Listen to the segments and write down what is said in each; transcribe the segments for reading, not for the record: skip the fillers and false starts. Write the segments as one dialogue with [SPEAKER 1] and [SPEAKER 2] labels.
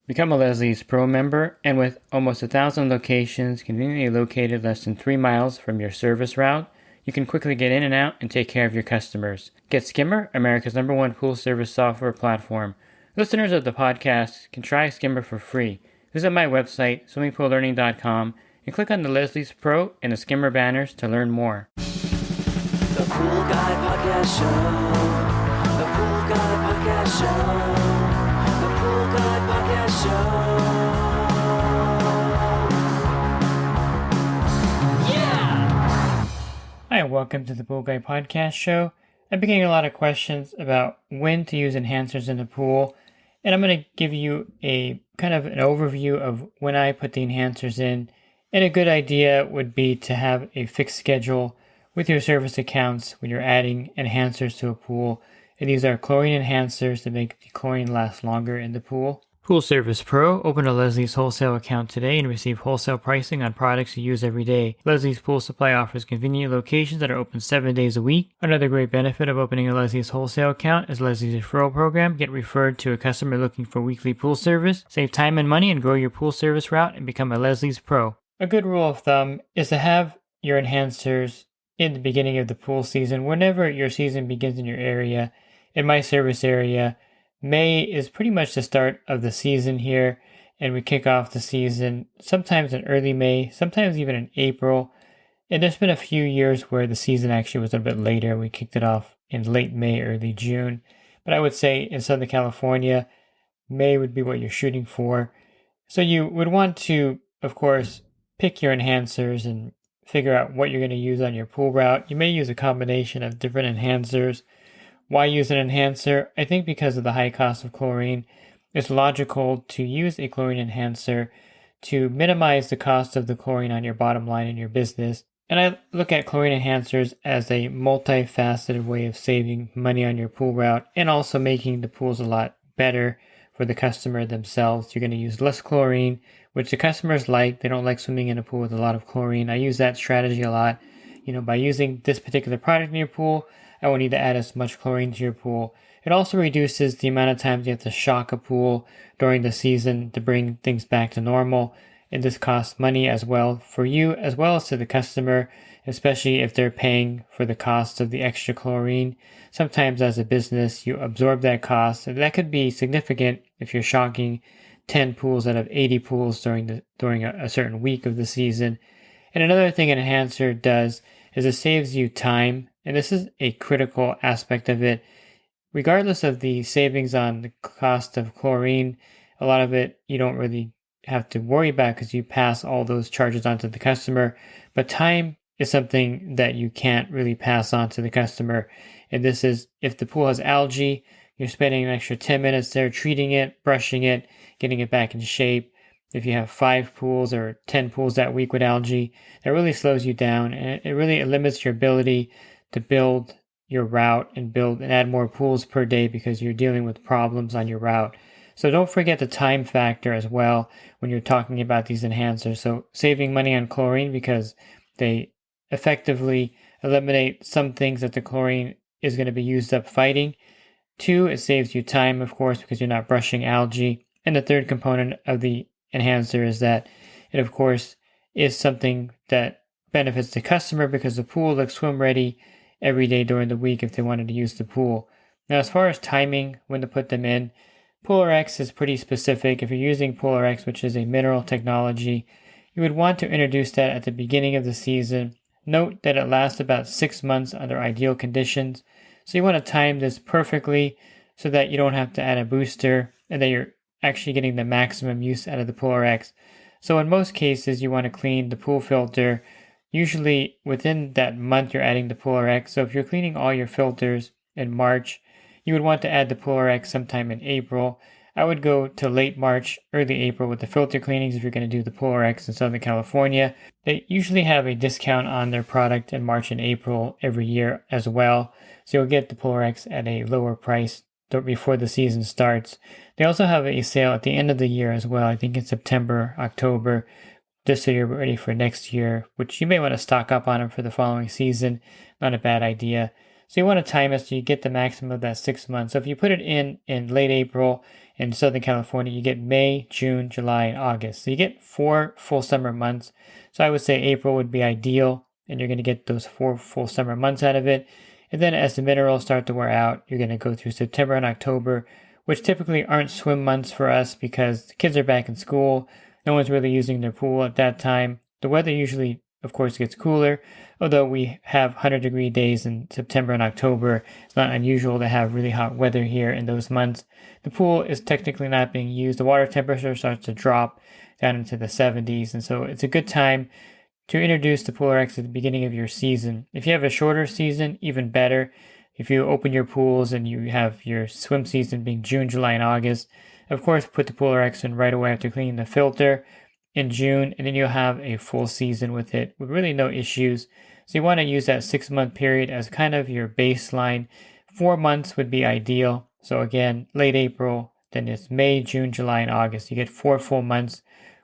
[SPEAKER 1] Become a Leslie's Pro member, and with almost 1,000 locations conveniently located less than 3 miles from your service route, you can quickly get in and out and take care of your customers. Get Skimmer, America's #1 pool service software platform. Listeners of the podcast can try Skimmer for free. Visit my website, swimmingpoollearning.com, and click on the Leslie's Pro and the Skimmer banners to learn more.
[SPEAKER 2] The Pool Guy Podcast Show. The Pool Guy Podcast Show. The Pool Guy Podcast Show. Yeah!
[SPEAKER 1] Hi, and welcome to the Pool Guy Podcast Show. I've been getting a lot of questions about when to use enhancers in the pool, and I'm going to give you a kind of an overview of when I put the enhancers in. And a good idea would be to have a fixed schedule with your service accounts when you're adding enhancers to a pool. And these are chlorine enhancers to make the chlorine last longer in the pool. Pool Service Pro. Open a Leslie's wholesale account today and receive wholesale pricing on products you use every day. Leslie's Pool Supply offers convenient locations that are open 7 days a week. Another great benefit of opening a Leslie's wholesale account is Leslie's referral program. Get referred to a customer looking for weekly pool service. Save time and money and grow your pool service route and become a Leslie's Pro. A good rule of thumb is to have your enhancers in the beginning of the pool season, whenever your season begins in your area. In my service area, May is pretty much the start of the season here, and we kick off the season sometimes in early May, sometimes even in April. And there's been a few years where the season actually was a bit later. We kicked it off in late May, early June. But I would say in Southern California, May would be what you're shooting for. So you would want to, of course, pick your enhancers and figure out what you're going to use on your pool route. You may use a combination of different enhancers. Why use an enhancer? I think because of the high cost of chlorine, it's logical to use a chlorine enhancer to minimize the cost of the chlorine on your bottom line in your business. And I look at chlorine enhancers as a multifaceted way of saving money on your pool route and also making the pools a lot better for the customer themselves. You're going to use less chlorine, which the customers like. They don't like swimming in a pool with a lot of chlorine. I use that strategy a lot. By using this particular product in your pool, I won't need to add as much chlorine to your pool. It also reduces the amount of times you have to shock a pool during the season to bring things back to normal. And this costs money as well for you as well as to the customer, especially if they're paying for the cost of the extra chlorine. Sometimes as a business, you absorb that cost, and that could be significant if you're shocking 10 pools out of 80 pools during a certain week of the season. And another thing an enhancer does is it saves you time, and this is a critical aspect of it. Regardless of the savings on the cost of chlorine, a lot of it you don't really have to worry about because you pass all those charges on to the customer. But time is something that you can't really pass on to the customer. And this is if the pool has algae, you're spending an extra 10 minutes there treating it, brushing it, getting it back in shape. If you have 5 pools or 10 pools that week with algae, that really slows you down, and it really limits your ability to build your route and add more pools per day because you're dealing with problems on your route. So don't forget the time factor as well when you're talking about these enhancers. So saving money on chlorine because they effectively eliminate some things that the chlorine is going to be used up fighting. 2, it saves you time, of course, because you're not brushing algae. And the third component of the enhancer is that it, of course, is something that benefits the customer because the pool looks swim ready every day during the week if they wanted to use the pool. Now, as far as timing, when to put them in, Polar X is pretty specific. If you're using Polar X, which is a mineral technology, you would want to introduce that at the beginning of the season. Note that it lasts about 6 months under ideal conditions. So you want to time this perfectly so that you don't have to add a booster and that you're actually getting the maximum use out of the Polar X. So in most cases, you want to clean the pool filter usually within that month you're adding the Polar X. So if you're cleaning all your filters in March, you would want to add the Polar X sometime in April. I would go to late March, early April with the filter cleanings if you're going to do the Polar X in Southern California. They usually have a discount on their product in March and April every year as well. So you'll get the Polar X at a lower price before the season starts. They also have a sale at the end of the year as well. I think in September, October, just so you're ready for next year, which you may want to stock up on them for the following season. Not a bad idea. So you want to time it so you get the maximum of that 6 months. So if you put it in late April In Southern California, you get May, June, July, and August. So you get 4 full summer months. So I would say April would be ideal, and you're going to get those 4 full summer months out of it. And then as the minerals start to wear out, you're going to go through September and October, which typically aren't swim months for us because the kids are back in school. No one's really using their pool at that time. The weather usually, of course, gets cooler, although we have 100-degree days in September and October. It's not unusual to have really hot weather here in those months. The pool is technically not being used. The water temperature starts to drop down into the 70s, and so it's a good time to introduce the Polar X at the beginning of your season. If you have a shorter season, even better. If you open your pools and you have your swim season being June, July, and August, of course, put the Polar X in right away after cleaning the filter in June, and then you'll have a full season with it with really no issues. So you want to use that 6-month period as kind of your baseline. 4 months would be ideal. So again, late April, then it's May, June, July, and August. You get 4 full months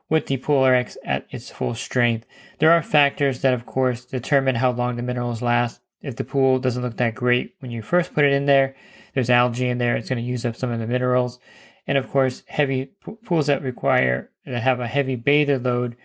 [SPEAKER 1] with the Polar X at its full strength. There are factors that, of course, determine how long the minerals last. If the pool doesn't look that great when you first put it in there, there's algae in there, it's going to use up some of the minerals. And of course, heavy pools that have a heavy bather load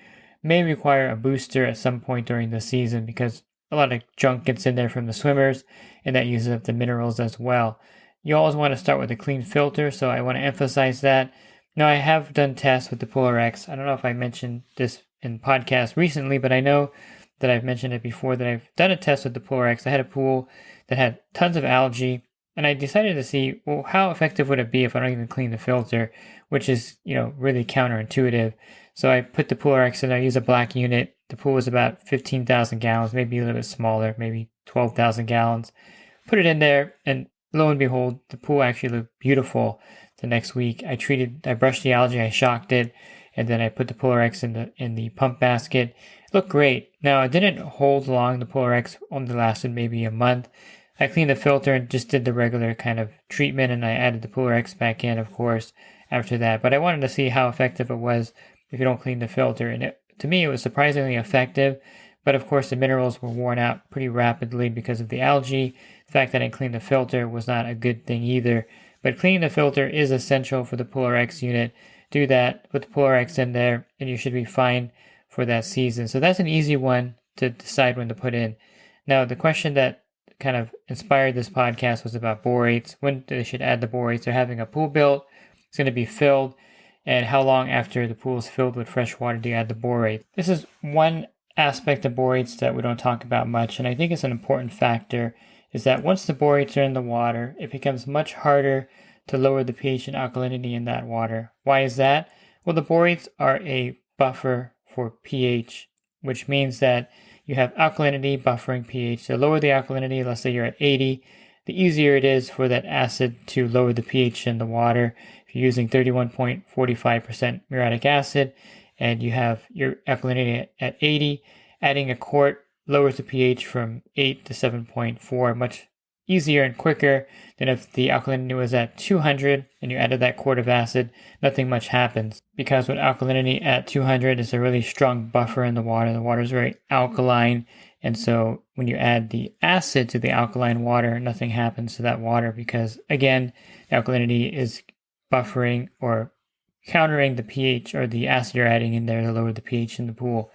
[SPEAKER 1] may require a booster at some point during the season because a lot of junk gets in there from the swimmers, and that uses up the minerals as well. You always want to start with a clean filter, so I want to emphasize that. Now, I have done tests with the Polar X. I don't know if I mentioned this in podcast recently, but I know that I've mentioned it before that I've done a test with the Polar X. I had a pool that had tons of algae, and I decided to see, well, how effective would it be if I don't even clean the filter, which is, really counterintuitive. So I put the Polar X in, I use a black unit. The pool was about 15,000 gallons, maybe a little bit smaller, maybe 12,000 gallons. Put it in there, and lo and behold, the pool actually looked beautiful the next week. I brushed the algae, I shocked it, and then I put the Polar X in the pump basket. It looked great. Now, it didn't hold long. The Polar X only lasted maybe a month. I cleaned the filter and just did the regular kind of treatment, and I added the Polar X back in, of course, after that. But I wanted to see how effective it was if you don't clean the filter. And to me, it was surprisingly effective. But of course, the minerals were worn out pretty rapidly because of the algae. The fact that I cleaned the filter was not a good thing either. But cleaning the filter is essential for the Polar X unit. Do that, put the Polar X in there, and you should be fine for that season. So that's an easy one to decide when to put in. Now, the question that kind of inspired this podcast was about borates, when they should add the borates. They're having a pool built, it's going to be filled, and how long after the pool is filled with fresh water do you add the borate? This is one aspect of borates that we don't talk about much, and I think it's an important factor, is that once the borates are in the water, it becomes much harder to lower the pH and alkalinity in that water. Why is that? Well, the borates are a buffer for pH, which means that you have alkalinity buffering pH. To lower the alkalinity, let's say you're at 80, the easier it is for that acid to lower the pH in the water. If you're using 31.45% muriatic acid and you have your alkalinity at 80, adding a quart lowers the pH from 8 to 7.4, much easier and quicker than if the alkalinity was at 200 and you added that quart of acid. Nothing much happens, because with alkalinity at 200 is a really strong buffer in the water is very alkaline, and so when you add the acid to the alkaline water, nothing happens to that water because, again, the alkalinity is buffering or countering the pH or the acid you're adding in there to lower the pH in the pool.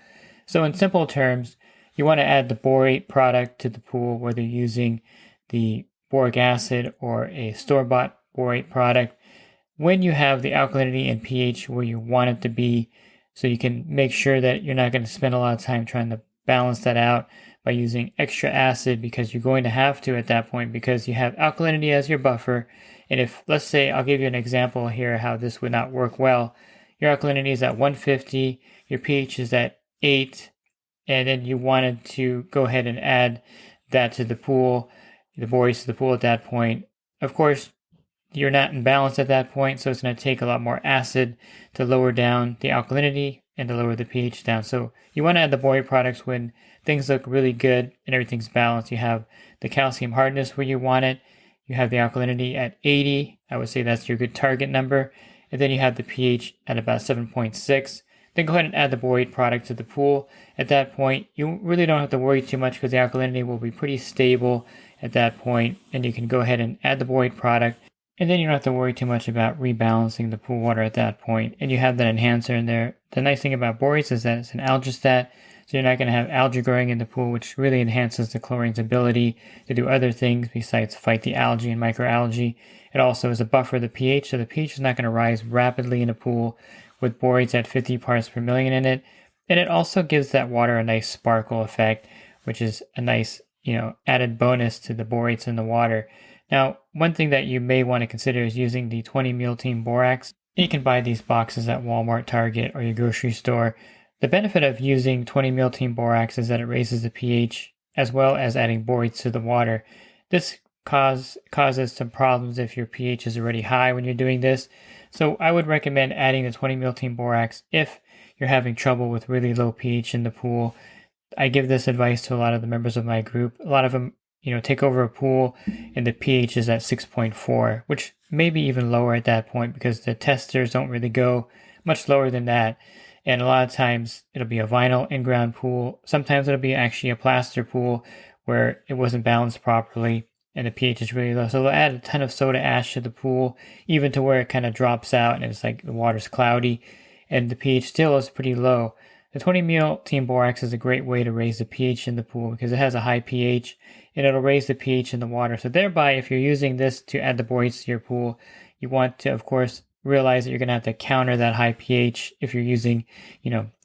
[SPEAKER 1] So in simple terms, you want to add the borate product to the pool, whether you're using the boric acid or a store-bought borate product, when you have the alkalinity and pH where you want it to be, so you can make sure that you're not going to spend a lot of time trying to balance that out by using extra acid, because you're going to have to at that point because you have alkalinity as your buffer. And if, let's say, I'll give you an example here how this would not work well. Your alkalinity is at 150, your pH is at 8, and then you wanted to go ahead and add that to the pool, the borates to the pool at that point. Of course, you're not in balance at that point, so it's going to take a lot more acid to lower down the alkalinity and to lower the pH down. So you want to add the borate products when things look really good and everything's balanced. You have the calcium hardness where you want it. You have the alkalinity at 80. I would say that's your good target number. And then you have the pH at about 7.6. Then go ahead and add the borate product to the pool. At that point, you really don't have to worry too much because the alkalinity will be pretty stable at that point, and you can go ahead and add the borate product. And then you don't have to worry too much about rebalancing the pool water at that point. And you have that enhancer in there. The nice thing about borates is that it's an algistat, so you're not going to have algae growing in the pool, which really enhances the chlorine's ability to do other things besides fight the algae and microalgae. It also is a buffer of the pH, so the pH is not going to rise rapidly in a pool with borates at 50 parts per million in it. And it also gives that water a nice sparkle effect, which is a nice, added bonus to the borates in the water. Now, one thing that you may want to consider is using the 20 meal team borax. You can buy these boxes at Walmart, Target, or your grocery store. The benefit of using 20 meal team borax is that it raises the pH as well as adding borates to the water. This causes some problems if your pH is already high when you're doing this. So I would recommend adding the 20 meal team borax if you're having trouble with really low pH in the pool. I give this advice to a lot of the members of my group. A lot of them, take over a pool and the pH is at 6.4, which may be even lower at that point because the testers don't really go much lower than that. And a lot of times it'll be a vinyl in-ground pool. Sometimes it'll be actually a plaster pool where it wasn't balanced properly and the pH is really low. So they'll add a ton of soda ash to the pool, even to where it kind of drops out and it's like the water's cloudy and the pH still is pretty low. The 20 meal team borax is a great way to raise the pH in the pool because it has a high pH and it'll raise the pH in the water. So thereby, if you're using this to add the borates to your pool, you want to, of course, realize that you're going to have to counter that high pH. If you're using,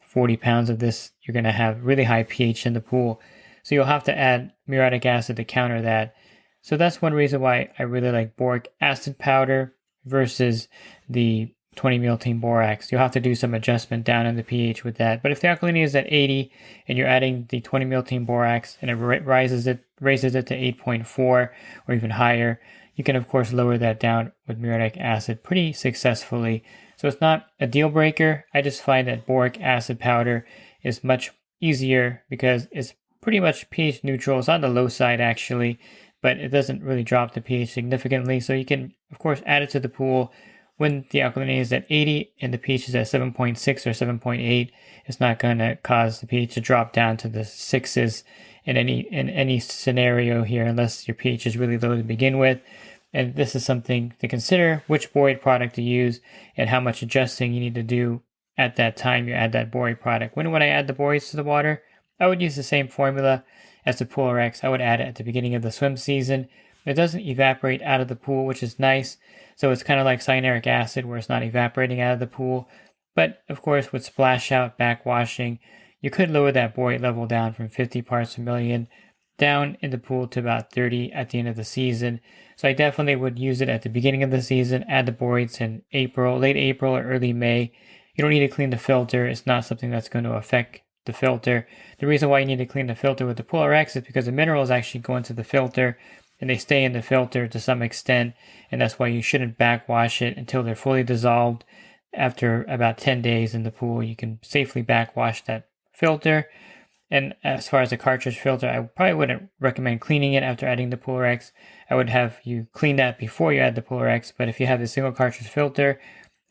[SPEAKER 1] 40 pounds of this, you're going to have really high pH in the pool. So you'll have to add muriatic acid to counter that. So that's one reason why I really like boric acid powder versus the 20 meal team borax. You'll have to do some adjustment down in the pH with that. But if the alkalinity is at 80 and you're adding the 20 meal team borax and it raises it to 8.4 or even higher, you can of course lower that down with muriatic acid pretty successfully. So it's not a deal breaker. I just find that boric acid powder is much easier because it's pretty much pH neutral. It's on the low side actually, but it doesn't really drop the pH significantly. So you can of course add it to the pool when the alkalinity is at 80 and the pH is at 7.6 or 7.8. It's not going to cause the pH to drop down to the 6s in any scenario here unless your pH is really low to begin with. And this is something to consider, which borate product to use and how much adjusting you need to do at that time you add that borate product. When would I add the borates to the water? I would use the same formula as the Pool RX. I would add it at the beginning of the swim season. It doesn't evaporate out of the pool, which is nice. So it's kind of like cyanuric acid where it's not evaporating out of the pool. But of course, with splash out backwashing, you could lower that borate level down from 50 parts per million down in the pool to about 30 at the end of the season. So I definitely would use it at the beginning of the season, add the borates in late April or early May. You don't need to clean the filter. It's not something that's going to affect the filter. The reason why you need to clean the filter with the Pool RX is because the minerals actually go into the filter and they stay in the filter to some extent, and that's why you shouldn't backwash it until they're fully dissolved. After about 10 days in the pool, you can safely backwash that filter. And as far as the cartridge filter, I probably wouldn't recommend cleaning it after adding the Pool RX. I would have you clean that before you add the Pool RX, but if you have a single cartridge filter,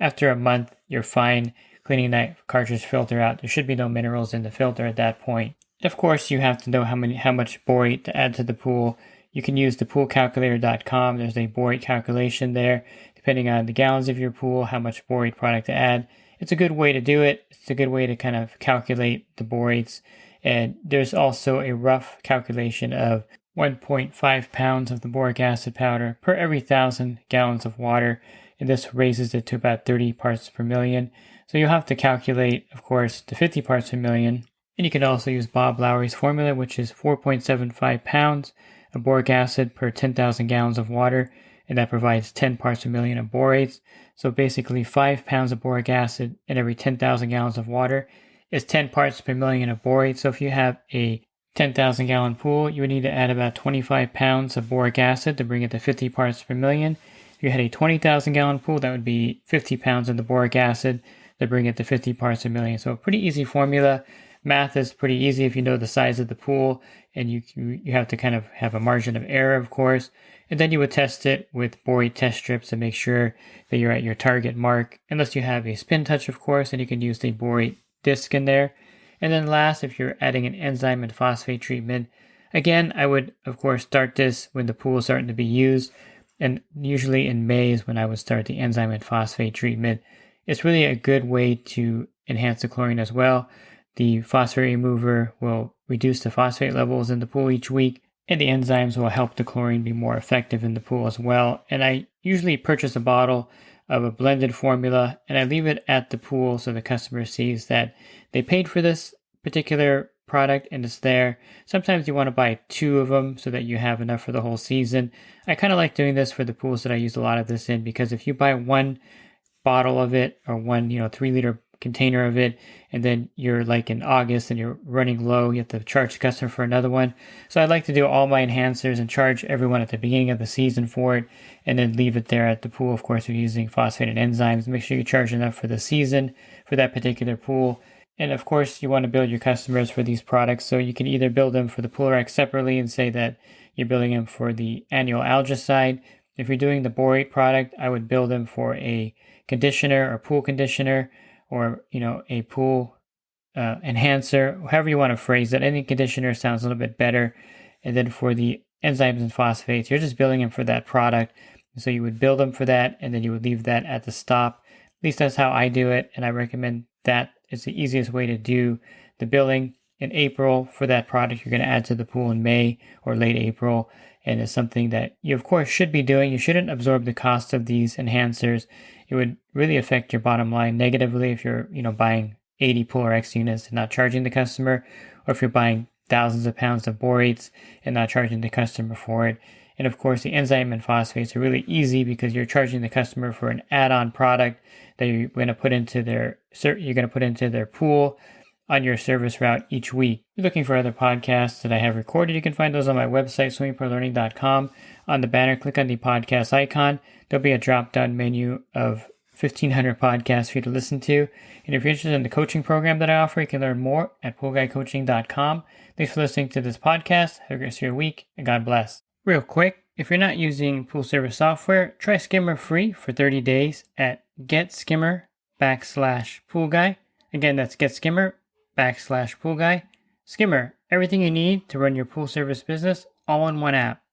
[SPEAKER 1] after a month, you're fine cleaning that cartridge filter out. There should be no minerals in the filter at that point. Of course, you have to know how much borate to add to the pool. You can use thepoolcalculator.com. There's a borate calculation there, depending on the gallons of your pool, how much borate product to add. It's a good way to do it. It's a good way to kind of calculate the borates. And there's also a rough calculation of 1.5 pounds of the boric acid powder per every 1,000 gallons of water. And this raises it to about 30 parts per million. So you'll have to calculate, of course, to 50 parts per million. And you can also use Bob Lowry's formula, which is 4.75 pounds of boric acid per 10,000 gallons of water, and that provides 10 parts per million of borates. So basically 5 pounds of boric acid in every 10,000 gallons of water is 10 parts per million of borate. So if you have a 10,000 gallon pool, you would need to add about 25 pounds of boric acid to bring it to 50 parts per million. If you had a 20,000 gallon pool, that would be 50 pounds of the boric acid to bring it to 50 parts per million. So a pretty easy formula. Math is pretty easy if you know the size of the pool, and you have to kind of have a margin of error, of course. And then you would test it with borate test strips to make sure that you're at your target mark, unless you have a spin touch, of course, and you can use the borate disc in there. And then last, if you're adding an enzyme and phosphate treatment, again, I would, of course, start this when the pool is starting to be used. and usually in May is when I would start the enzyme and phosphate treatment. It's really a good way to enhance the chlorine as well. The phosphate remover will reduce the phosphate levels in the pool each week, and the enzymes will help the chlorine be more effective in the pool as well. And I usually purchase a bottle of a blended formula, and I leave it at the pool so the customer sees that they paid for this particular product and it's there. Sometimes you want to buy 2 of them so that you have enough for the whole season. I kind of like doing this for the pools that I use a lot of this in, because if you buy 1 bottle of it or 1 3-liter container of it, and then you're like in August and you're running low, you have to charge the customer for another one. So I like to do all my enhancers and charge everyone at the beginning of the season for it, and then leave it there at the pool. Of course, if you're using phosphate and enzymes, make sure you charge enough for the season for that particular pool. And of course, you want to build your customers for these products, so you can either build them for the pool rack separately and say that you're building them for the annual algicide. If you're doing the borate product, I would build them for a conditioner or pool conditioner, or a pool enhancer, however you want to phrase it. Any conditioner sounds a little bit better. And then for the enzymes and phosphates, you're just building them for that product. So you would build them for that, and then you would leave that at the stop. At least that's how I do it, and I recommend that. It's the easiest way to do the billing. In April for that product, you're going to add to the pool in May or late April, and it's something that you of course should be doing. You shouldn't absorb the cost of these enhancers. It would really affect your bottom line negatively if you're buying 80 Polar X units and not charging the customer, or if you're buying thousands of pounds of borates and not charging the customer for it. And of course, the enzyme and phosphates are really easy because you're charging the customer for an add-on product that you're going to put into their pool on your service route each week. If you're looking for other podcasts that I have recorded, you can find those on my website, swimmingpoollearning.com. On the banner, click on the podcast icon. There'll be a drop-down menu of 1,500 podcasts for you to listen to. And if you're interested in the coaching program that I offer, you can learn more at poolguycoaching.com. Thanks for listening to this podcast. Have a great rest of your week, and God bless. Real quick, if you're not using pool service software, try Skimmer free for 30 days at getskimmer.com/poolguy. Again, that's getskimmer.com/poolguy. Skimmer, everything you need to run your pool service business all in one app.